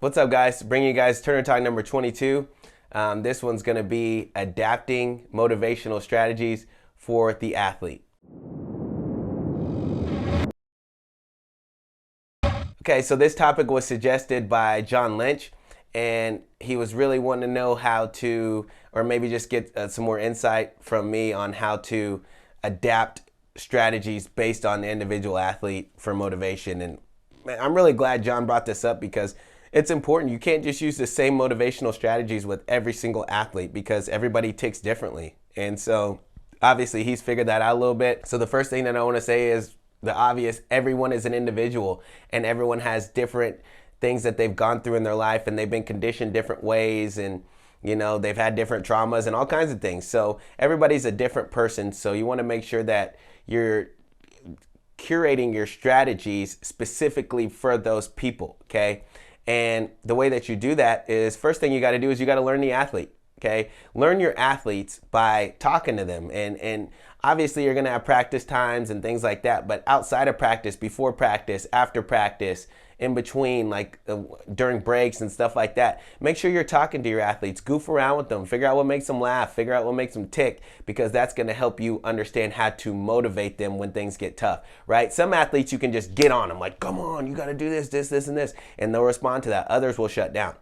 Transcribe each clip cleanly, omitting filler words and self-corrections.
What's up, guys? Bringing you guys Turner Talk number 22. This one's going to be adapting motivational strategies for the athlete. Okay, so this topic was suggested by John Lynch, and he was really wanting to know how to, or maybe just get some more insight from me on how to adapt strategies based on the individual athlete for motivation. And man, I'm really glad John brought this up because it's important. You can't just use the same motivational strategies with every single athlete because everybody ticks differently. And so obviously he's figured that out a little bit. So the first thing that I want to say is the obvious: everyone is an individual and everyone has different things that they've gone through in their life, and they've been conditioned different ways, and they've had different traumas and all kinds of things. So everybody's a different person. So you want to make sure that you're curating your strategies specifically for those people, okay? And the way that you do that is, first thing you got to do is you got to learn the athlete. Okay, learn your athletes by talking to them, and obviously you're gonna have practice times and things like that. But outside of practice, before practice, after practice, in between, like during breaks and stuff like that, make sure you're talking to your athletes. Goof around with them. Figure out what makes them laugh. Figure out what makes them tick, because that's gonna help you understand how to motivate them when things get tough. Right? Some athletes you can just get on them, like, come on, you got to do this, this, and this, and they'll respond to that. Others will shut down.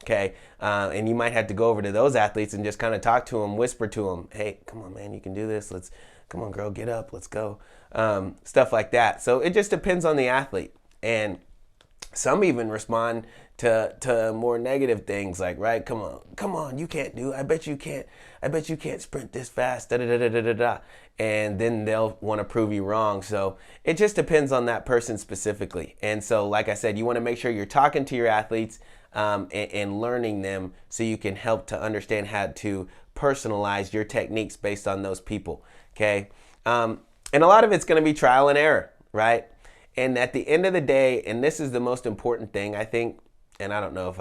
Okay, and you might have to go over to those athletes and just kind of talk to them, whisper to them, hey, come on, man, you can do this. Come on, girl, get up, let's go. Stuff like that. So it just depends on the athlete. And some even respond to more negative things like, right, come on, you can't do it. I bet you can't sprint this fast, da da da da da da. And then they'll want to prove you wrong. So it just depends on that person specifically. And so, like I said, you want to make sure you're talking to your athletes and learning them, so you can help to understand how to personalize your techniques based on those people. Okay, and a lot of it's going to be trial and error, right? And at the end of the day, and this is the most important thing, I think, and I don't know if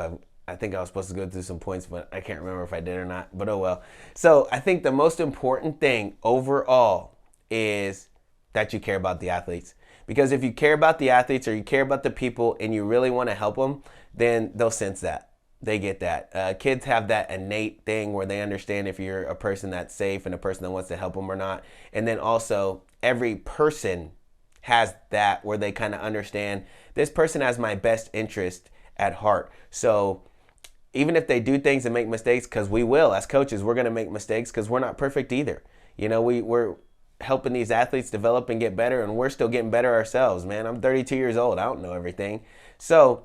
I think I was supposed to go through some points, but I can't remember if I did or not, but oh well. So I think the most important thing overall is that you care about the athletes. Because if you care about the athletes, or you care about the people, and you really want to help them, then they'll sense that. They get that. Kids have that innate thing where they understand if you're a person that's safe and a person that wants to help them or not. And then also, every person has that where they kind of understand, this person has my best interest at heart. So even if they do things and make mistakes, because we will, as coaches, we're going to make mistakes because we're not perfect either. We're helping these athletes develop and get better, and we're still getting better ourselves, man. I'm 32 years old. I don't know everything. So,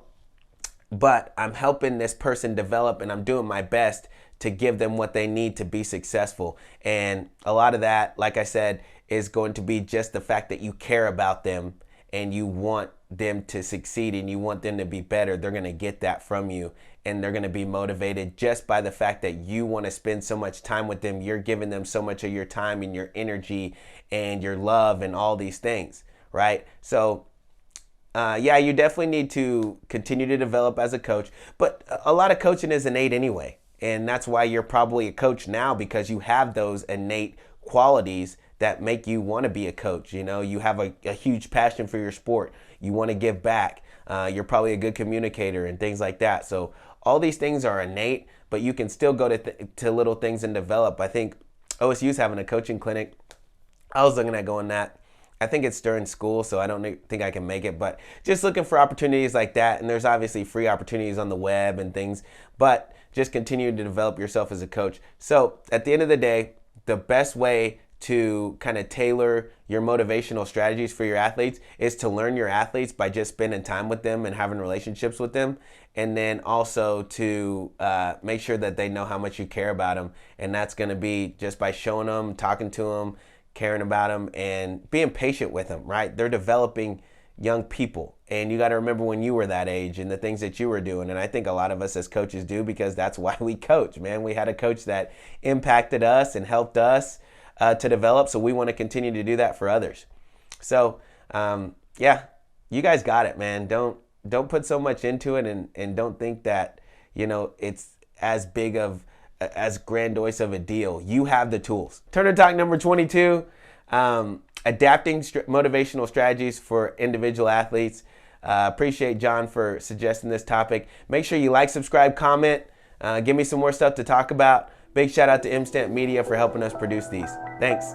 but I'm helping this person develop, and I'm doing my best to give them what they need to be successful. And a lot of that, like I said, is going to be just the fact that you care about them and you want them to succeed and you want them to be better. They're going to get that from you, and they're going to be motivated just by the fact that you want to spend so much time with them. You're giving them so much of your time and your energy and your love and all these things, right? So yeah, you definitely need to continue to develop as a coach, but a lot of coaching is innate anyway. And that's why you're probably a coach now, because you have those innate qualities that make you want to be a coach. You have a huge passion for your sport. You want to give back. You're probably a good communicator and things like that. So all these things are innate, but you can still go to little things and develop. I think OSU's having a coaching clinic. I was looking at going that. I think it's during school, so I don't think I can make it, but just looking for opportunities like that. And there's obviously free opportunities on the web and things, but just continue to develop yourself as a coach. So at the end of the day, the best way to kind of tailor your motivational strategies for your athletes is to learn your athletes by just spending time with them and having relationships with them. And then also to make sure that they know how much you care about them. And that's going to be just by showing them, talking to them, caring about them, and being patient with them, right? They're developing young people, and you got to remember when you were that age and the things that you were doing. And I think a lot of us as coaches do, because that's why we coach, man. We had a coach that impacted us and helped us to develop, so we want to continue to do that for others. So yeah, you guys got it, man. Don't put so much into it, and don't think that it's as big of as grandiose of a deal. You have the tools. Turner Talk number 22, adapting motivational strategies for individual athletes. Appreciate John for suggesting this topic. Make sure you like, subscribe, comment. Give me some more stuff to talk about. Big shout out to M-Stamp Media for helping us produce these. Thanks.